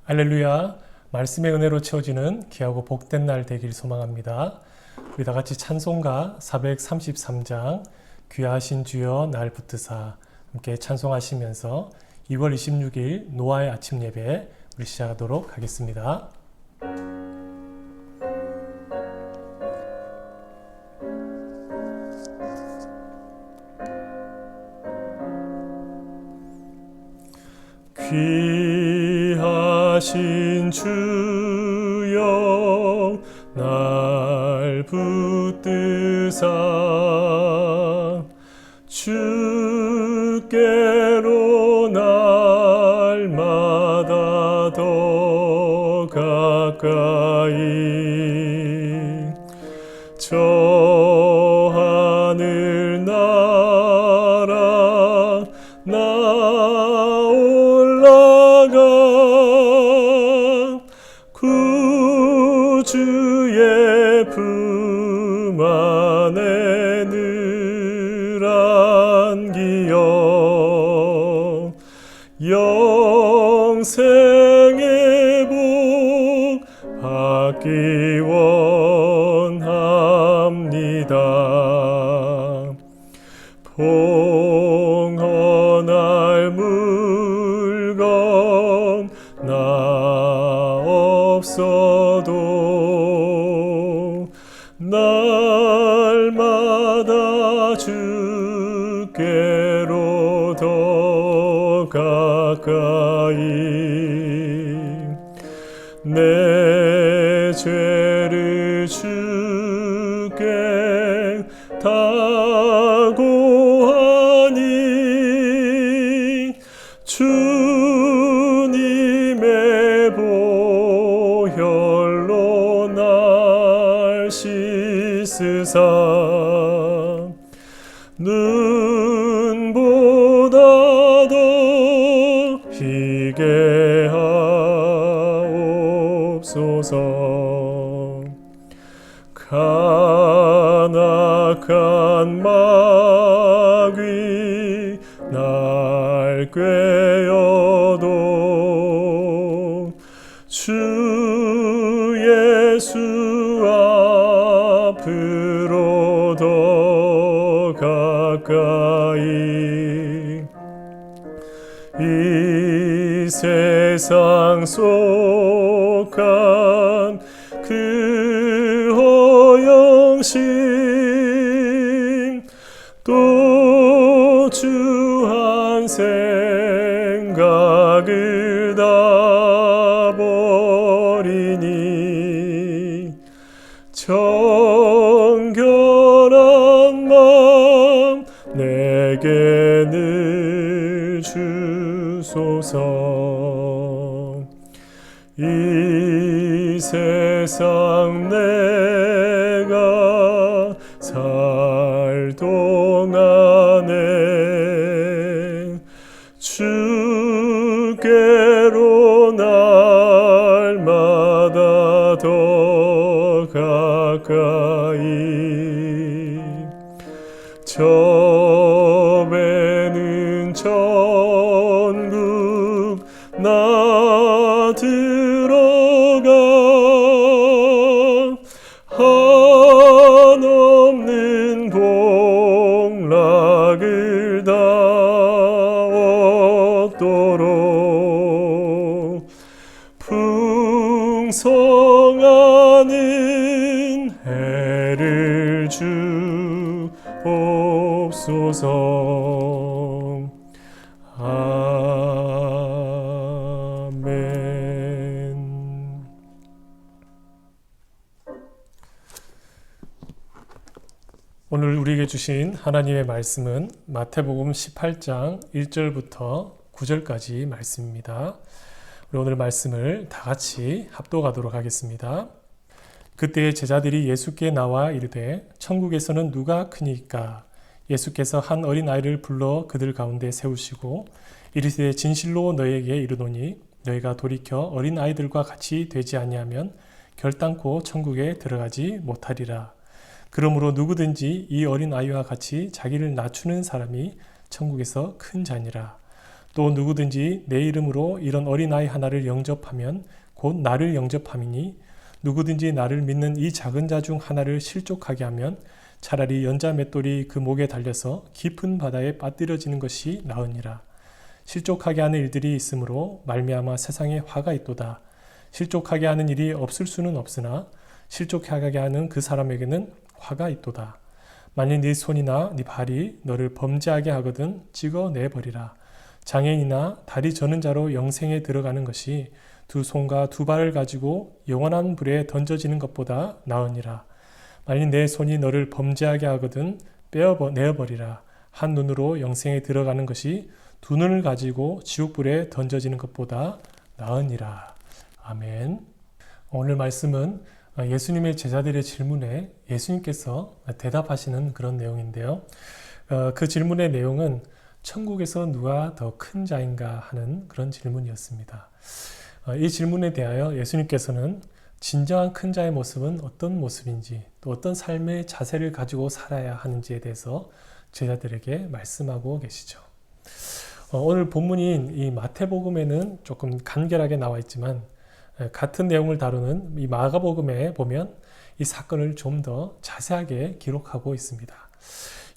할렐루야. 말씀의 은혜로 채워지는 귀하고 복된 날 되길 소망합니다. 우리 다 같이 찬송가 433장 귀하신 주여 날 붙드사 함께 찬송하시면서 2월 26일 노아의 아침 예배 우리 시작하도록 하겠습니다. 귀하신 주여 날 붙드사 주께로 날마다 더 가까이 저 하늘 나라 구주의 품 안에 늘 안기어 영생의 복 받기 원합니다. 봉헌할 물건 나 없어도 날마다 주께로 더 가까이 내 죄를 주께 다 고하니 주님의 보혈로 날 씻으사 눈보다 더 희게 하옵소서. 간악한 마귀 날 꾀어도 주 예수 앞으로 더 가까이 이 세상 속한 그 허영심 또 주한 생각을 다 버리니 정결한 마음 내게 늘 주소서. 이 세상 내가 살 동안에 주께로 날마다 더 가까이 저배는 천국 나 들어가 한없는 복락을 다 얻도록 풍성한 은혜를 주옵소서. 아멘. 오늘 우리에게 주신 하나님의 말씀은 마태복음 18장 1절부터 9절까지 말씀입니다. 우리 오늘 말씀을 다 같이 합독하도록 하겠습니다. 그때의 제자들이 예수께 나와 이르되 천국에서는 누가 크니까? 예수께서 한 어린아이를 불러 그들 가운데 세우시고 이르시되 진실로 너희에게 이르노니 너희가 돌이켜 어린아이들과 같이 되지 아니하면 결단코 천국에 들어가지 못하리라. 그러므로 누구든지 이 어린아이와 같이 자기를 낮추는 사람이 천국에서 큰 자니라. 또 누구든지 내 이름으로 이런 어린아이 하나를 영접하면 곧 나를 영접함이니 누구든지 나를 믿는 이 작은 자 중 하나를 실족하게 하면 차라리 연자 맷돌이 그 목에 달려서 깊은 바다에 빠뜨려지는 것이 나으니라. 실족하게 하는 일들이 있으므로 말미암아 세상에 화가 있도다. 실족하게 하는 일이 없을 수는 없으나 실족하게 하는 그 사람에게는 화가 있도다. 만일 네 손이나 네 발이 너를 범죄하게 하거든 찍어내버리라. 장애인이나 다리 저는 자로 영생에 들어가는 것이 두 손과 두 발을 가지고 영원한 불에 던져지는 것보다 나으니라. 만일 내 손이 너를 범죄하게 하거든 내어버리라. 한 눈으로 영생에 들어가는 것이 두 눈을 가지고 지옥불에 던져지는 것보다 나으니라. 아멘. 오늘 말씀은 예수님의 제자들의 질문에 예수님께서 대답하시는 그런 내용인데요. 그 질문의 내용은 천국에서 누가 더 큰 자인가 하는 그런 질문이었습니다. 이 질문에 대하여 예수님께서는 진정한 큰 자의 모습은 어떤 모습인지 또 어떤 삶의 자세를 가지고 살아야 하는지에 대해서 제자들에게 말씀하고 계시죠. 오늘 본문인 이 마태복음에는 조금 간결하게 나와 있지만 같은 내용을 다루는 이 마가복음에 보면 이 사건을 좀 더 자세하게 기록하고 있습니다.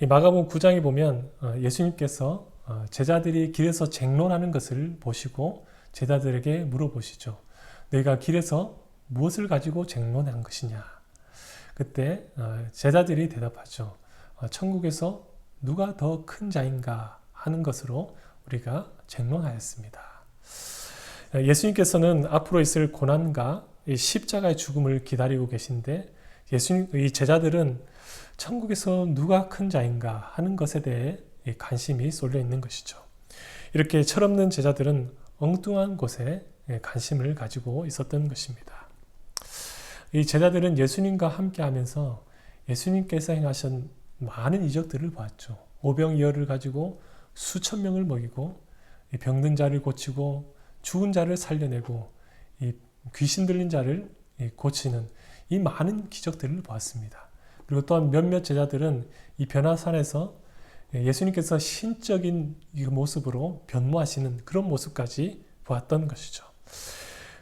이 마가복음 9장에 보면 예수님께서 제자들이 길에서 쟁론하는 것을 보시고 제자들에게 물어보시죠. 너희가 길에서 무엇을 가지고 쟁론한 것이냐? 그때 제자들이 대답하죠. 천국에서 누가 더 큰 자인가 하는 것으로 우리가 쟁론하였습니다. 예수님께서는 앞으로 있을 고난과 십자가의 죽음을 기다리고 계신데 이 제자들은 천국에서 누가 큰 자인가 하는 것에 대해 관심이 쏠려 있는 것이죠. 이렇게 철없는 제자들은 엉뚱한 곳에 관심을 가지고 있었던 것입니다. 이 제자들은 예수님과 함께 하면서 예수님께서 행하신 많은 이적들을 보았죠. 오병이어를 가지고 수천 명을 먹이고 병든 자를 고치고 죽은 자를 살려내고 귀신 들린 자를 고치는 이 많은 기적들을 보았습니다. 그리고 또한 몇몇 제자들은 이 변화산에서 예수님께서 신적인 모습으로 변모하시는 그런 모습까지 보았던 것이죠.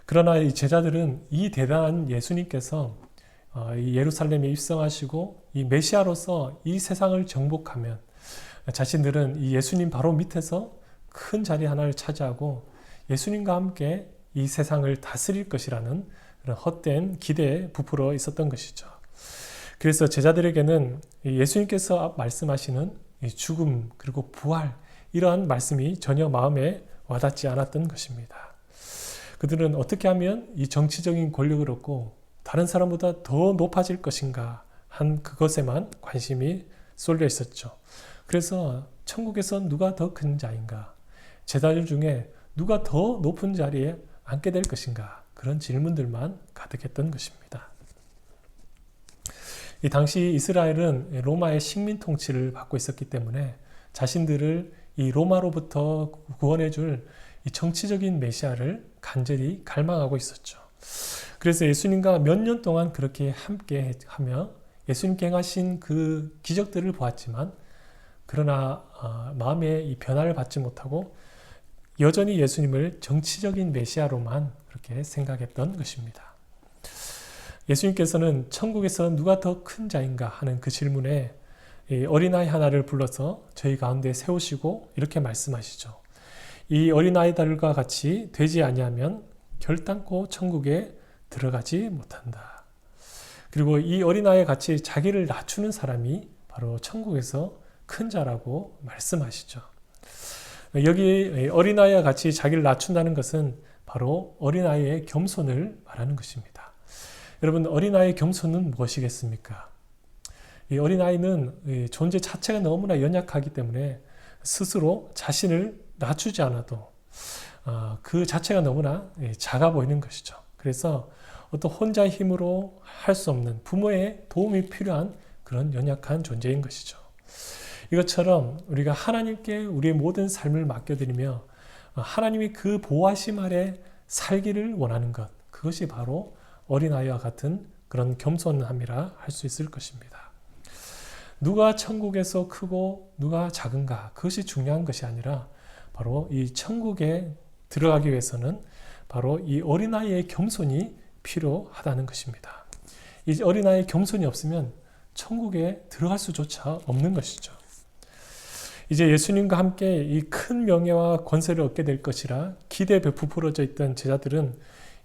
그러나 이 제자들은 이 대단한 예수님께서 이 예루살렘에 입성하시고 이 메시아로서 이 세상을 정복하면 자신들은 이 예수님 바로 밑에서 큰 자리 하나를 차지하고 예수님과 함께 이 세상을 다스릴 것이라는 그런 헛된 기대에 부풀어 있었던 것이죠. 그래서 제자들에게는 예수님께서 말씀하시는 죽음 그리고 부활 이러한 말씀이 전혀 마음에 와닿지 않았던 것입니다. 그들은 어떻게 하면 이 정치적인 권력을 얻고 다른 사람보다 더 높아질 것인가 한 그것에만 관심이 쏠려 있었죠. 그래서 천국에서 누가 더 큰 자인가, 제자들 중에 누가 더 높은 자리에 앉게 될 것인가, 그런 질문들만 가득했던 것입니다. 이 당시 이스라엘은 로마의 식민 통치를 받고 있었기 때문에 자신들을 이 로마로부터 구원해 줄 이 정치적인 메시아를 간절히 갈망하고 있었죠. 그래서 예수님과 몇 년 동안 그렇게 함께 하며 예수님께 행하신 그 기적들을 보았지만 그러나 마음의 이 변화를 받지 못하고 여전히 예수님을 정치적인 메시아로만 그렇게 생각했던 것입니다. 예수님께서는 천국에서 누가 더 큰 자인가 하는 그 질문에 어린아이 하나를 불러서 저희 가운데 세우시고 이렇게 말씀하시죠. 이 어린아이들과 같이 되지 아니하면 결단코 천국에 들어가지 못한다. 그리고 이 어린아이와 같이 자기를 낮추는 사람이 바로 천국에서 큰 자라고 말씀하시죠. 여기 어린아이와 같이 자기를 낮춘다는 것은 바로 어린아이의 겸손을 말하는 것입니다. 여러분, 어린아이의 겸손은 무엇이겠습니까? 이 어린아이는 존재 자체가 너무나 연약하기 때문에 스스로 자신을 낮추지 않아도 그 자체가 너무나 작아 보이는 것이죠. 그래서 어떤 혼자의 힘으로 할 수 없는 부모의 도움이 필요한 그런 연약한 존재인 것이죠. 이것처럼 우리가 하나님께 우리의 모든 삶을 맡겨드리며 하나님이 그 보호하심 아래 살기를 원하는 것, 그것이 바로 어린아이와 같은 그런 겸손함이라 할 수 있을 것입니다. 누가 천국에서 크고 누가 작은가, 그것이 중요한 것이 아니라 바로 이 천국에 들어가기 위해서는 바로 이 어린아이의 겸손이 필요하다는 것입니다. 이 어린아이의 겸손이 없으면 천국에 들어갈 수조차 없는 것이죠. 이제 예수님과 함께 이 큰 명예와 권세를 얻게 될 것이라 기대에 베풀어져 있던 제자들은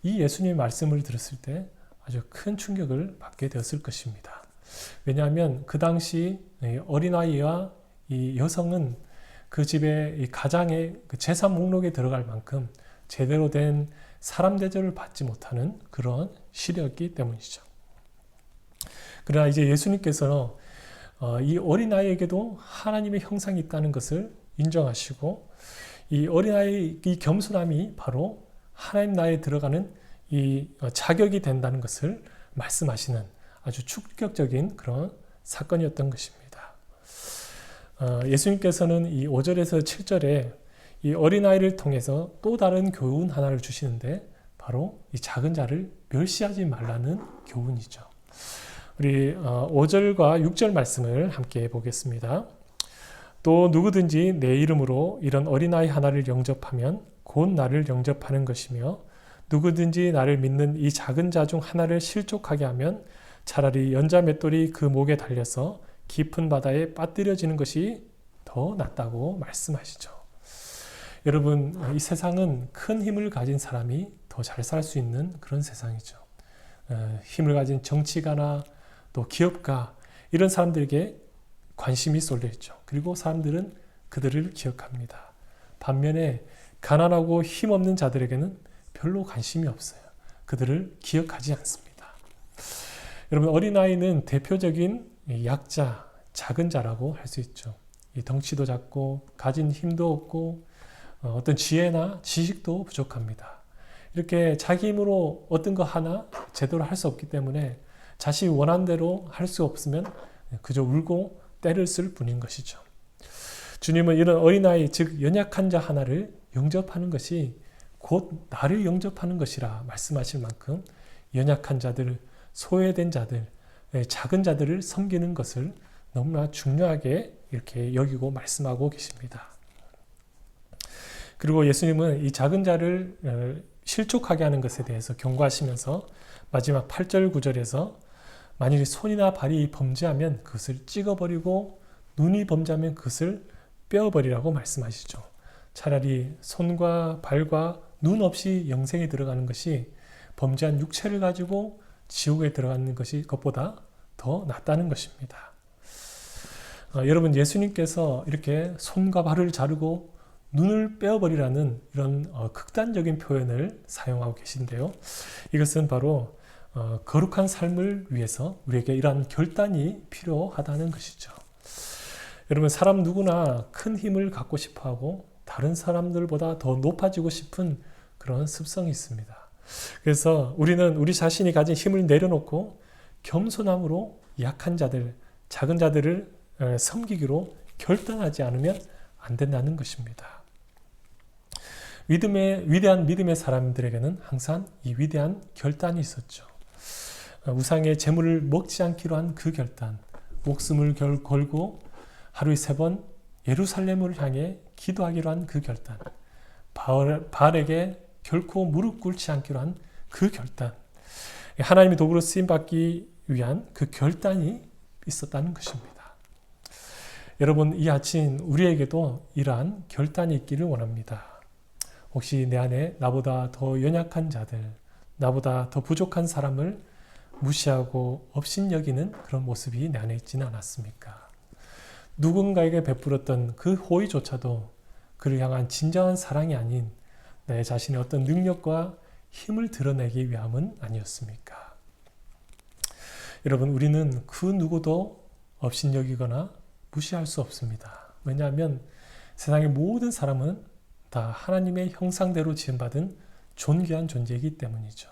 이 예수님의 말씀을 들었을 때 아주 큰 충격을 받게 되었을 것입니다. 왜냐하면 그 당시 어린아이와 이 여성은 그 집의 이 가장의 그 재산 목록에 들어갈 만큼 제대로 된 사람 대접을 받지 못하는 그런 시대였기 때문이죠. 그러나 이제 예수님께서는 이 어린아이에게도 하나님의 형상이 있다는 것을 인정하시고 이 어린아이의 이 겸손함이 바로 하나님 나라에 들어가는 이 자격이 된다는 것을 말씀하시는 아주 충격적인 그런 사건이었던 것입니다. 예수님께서는 이 5절에서 7절에 이 어린아이를 통해서 또 다른 교훈 하나를 주시는데 바로 이 작은 자를 멸시하지 말라는 교훈이죠. 우리 5절과 6절 말씀을 함께 보겠습니다. 또 누구든지 내 이름으로 이런 어린아이 하나를 영접하면 곧 나를 영접하는 것이며 누구든지 나를 믿는 이 작은 자 중 하나를 실족하게 하면 차라리 연자 맷돌이 그 목에 달려서 깊은 바다에 빠뜨려지는 것이 더 낫다고 말씀하시죠. 여러분, 이 세상은 큰 힘을 가진 사람이 더 잘 살 수 있는 그런 세상이죠. 힘을 가진 정치가나 또 기업가 이런 사람들에게 관심이 쏠려 있죠. 그리고 사람들은 그들을 기억합니다. 반면에 가난하고 힘없는 자들에게는 별로 관심이 없어요. 그들을 기억하지 않습니다. 여러분, 어린아이는 대표적인 약자, 작은 자라고 할 수 있죠. 이 덩치도 작고 가진 힘도 없고 어떤 지혜나 지식도 부족합니다. 이렇게 자기 힘으로 어떤 거 하나 제대로 할 수 없기 때문에 자신이 원하는 대로 할 수 없으면 그저 울고 떼를 쓸 뿐인 것이죠. 주님은 이런 어린아이, 즉 연약한 자 하나를 영접하는 것이 곧 나를 영접하는 것이라 말씀하실 만큼 연약한 자들, 소외된 자들, 작은 자들을 섬기는 것을 너무나 중요하게 이렇게 여기고 말씀하고 계십니다. 그리고 예수님은 이 작은 자를 실족하게 하는 것에 대해서 경고하시면서 마지막 8절 9절에서 만일 손이나 발이 범죄하면 그것을 찍어버리고 눈이 범죄하면 그것을 빼어버리라고 말씀하시죠. 차라리 손과 발과 눈 없이 영생에 들어가는 것이 범죄한 육체를 가지고 지옥에 들어가는 것이 그것보다 더 낫다는 것입니다. 여러분, 예수님께서 이렇게 손과 발을 자르고 눈을 빼어버리라는 이런 극단적인 표현을 사용하고 계신데요. 이것은 바로 거룩한 삶을 위해서 우리에게 이러한 결단이 필요하다는 것이죠. 여러분, 사람 누구나 큰 힘을 갖고 싶어하고 다른 사람들보다 더 높아지고 싶은 그런 습성이 있습니다. 그래서 우리는 우리 자신이 가진 힘을 내려놓고 겸손함으로 약한 자들, 작은 자들을 섬기기로 결단하지 않으면 안 된다는 것입니다. 위대한 믿음의 사람들에게는 항상 이 위대한 결단이 있었죠. 우상의 재물을 먹지 않기로 한 그 결단, 목숨을 걸고 하루에 3번 예루살렘을 향해 기도하기로 한 그 결단, 바알에게 결코 무릎 꿇지 않기로 한 그 결단, 하나님의 도구로 쓰임받기 위한 그 결단이 있었다는 것입니다. 여러분, 이 아침 우리에게도 이러한 결단이 있기를 원합니다. 혹시 내 안에 나보다 더 연약한 자들, 나보다 더 부족한 사람을 무시하고 업신여기는 그런 모습이 내 안에 있지는 않았습니까? 누군가에게 베풀었던 그 호의조차도 그를 향한 진정한 사랑이 아닌 내 자신의 어떤 능력과 힘을 드러내기 위함은 아니었습니까? 여러분, 우리는 그 누구도 업신여기거나 무시할 수 없습니다. 왜냐하면 세상의 모든 사람은 다 하나님의 형상대로 지음받은 존귀한 존재이기 때문이죠.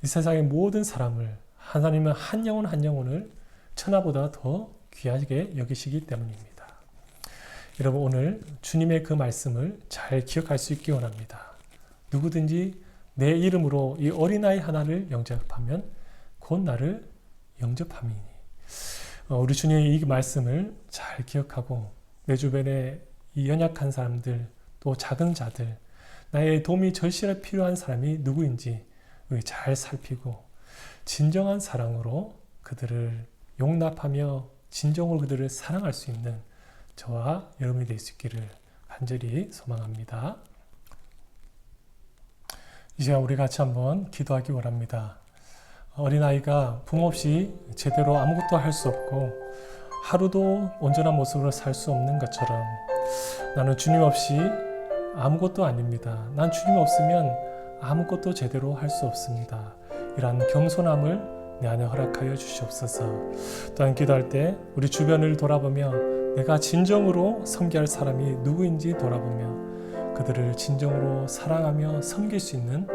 이 세상의 모든 사람을 하나님은 한 영혼 한 영혼을 천하보다 더 귀하게 여기시기 때문입니다. 여러분, 오늘 주님의 그 말씀을 잘 기억할 수 있기 원합니다. 누구든지 내 이름으로 이 어린아이 하나를 영접하면 곧 나를 영접함이니. 우리 주님의 이 말씀을 잘 기억하고 내 주변에 이 연약한 사람들, 또 작은 자들, 나의 도움이 절실히 필요한 사람이 누구인지 우리 잘 살피고 진정한 사랑으로 그들을 용납하며 진정으로 그들을 사랑할 수 있는 저와 여러분이 될 수 있기를 간절히 소망합니다. 이 시간 우리 같이 한번 기도하기 원합니다. 어린아이가 부모 없이 제대로 아무것도 할 수 없고 하루도 온전한 모습으로 살 수 없는 것처럼 나는 주님 없이 아무것도 아닙니다. 난 주님 없으면 아무것도 제대로 할 수 없습니다. 이러한 겸손함을 내 안에 허락하여 주시옵소서. 또한 기도할 때 우리 주변을 돌아보며 내가 진정으로 섬겨야 할 사람이 누구인지 돌아보며 그들을 진정으로 사랑하며 섬길 수 있는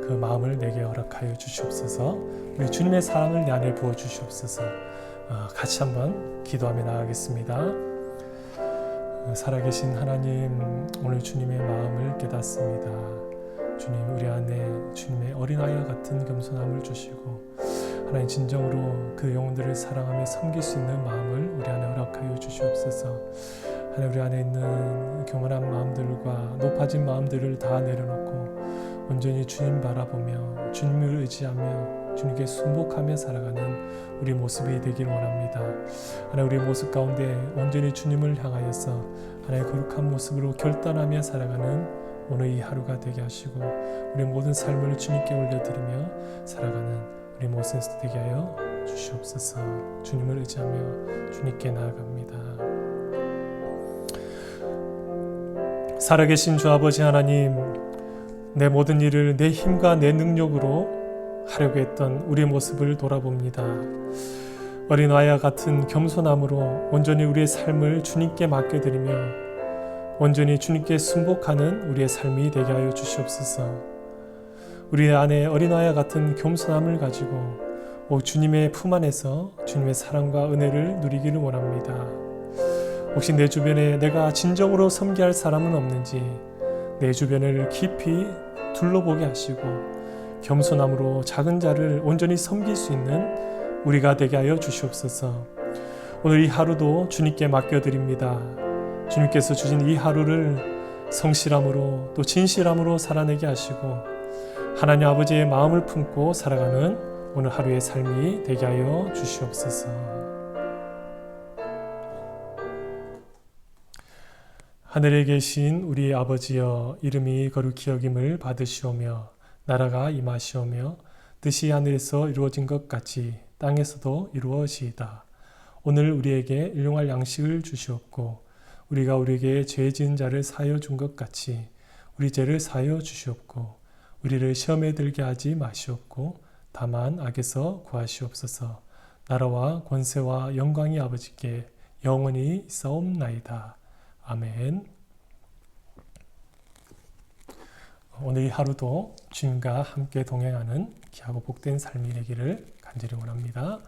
그 마음을 내게 허락하여 주시옵소서. 우리 주님의 사랑을 내 안에 부어 주시옵소서. 같이 한번 기도하며 나아가겠습니다. 살아계신 하나님, 오늘 주님의 마음을 깨닫습니다. 주님, 우리 안에 주님의 어린아이와 같은 겸손함을 주시고 하나님 진정으로 그 영혼들을 사랑하며 섬길 수 있는 마음을 우리 안에 허락하여 주시옵소서. 하나님, 우리 안에 있는 교만한 마음들과 높아진 마음들을 다 내려놓고 온전히 주님 바라보며 주님을 의지하며 주님께 순복하며 살아가는 우리 모습이 되길 원합니다. 하나님, 우리 모습 가운데 온전히 주님을 향하여서 하나님의 거룩한 모습으로 결단하며 살아가는 오늘 이 하루가 되게 하시고 우리 모든 삶을 주님께 올려드리며 살아가는 우리 모습 되게 하여 주시옵소서. 주님을 의지하며 주님께 나아갑니다. 살아계신 주 아버지 하나님, 내 모든 일을 내 힘과 내 능력으로 하려고 했던 우리의 모습을 돌아봅니다. 어린아이와 같은 겸손함으로 온전히 우리의 삶을 주님께 맡겨드리며 온전히 주님께 순복하는 우리의 삶이 되게 하여 주시옵소서. 우리 안에 어린아이와 같은 겸손함을 가지고 주님의 품 안에서 주님의 사랑과 은혜를 누리기를 원합니다. 혹시 내 주변에 내가 진정으로 섬겨야 할 사람은 없는지 내 주변을 깊이 둘러보게 하시고 겸손함으로 작은 자를 온전히 섬길 수 있는 우리가 되게 하여 주시옵소서. 오늘 이 하루도 주님께 맡겨드립니다. 주님께서 주신 이 하루를 성실함으로 또 진실함으로 살아내게 하시고 하나님 아버지의 마음을 품고 살아가는 오늘 하루의 삶이 되게 하여 주시옵소서. 하늘에 계신 우리 아버지여, 이름이 거룩히 여김을 받으시오며 나라가 임하시오며 뜻이 하늘에서 이루어진 것 같이 땅에서도 이루어지이다. 오늘 우리에게 일용할 양식을 주시옵고 우리가 우리에게 죄 지은 자를 사하여 준 것 같이 우리 죄를 사하여 주시옵고 우리를 시험에 들게 하지 마시옵고 다만 악에서 구하시옵소서. 나라와 권세와 영광이 아버지께 영원히 있사옵나이다. 아멘. 오늘 하루도 주님과 함께 동행하는 귀하고 복된 삶이 되기를 간절히 원합니다.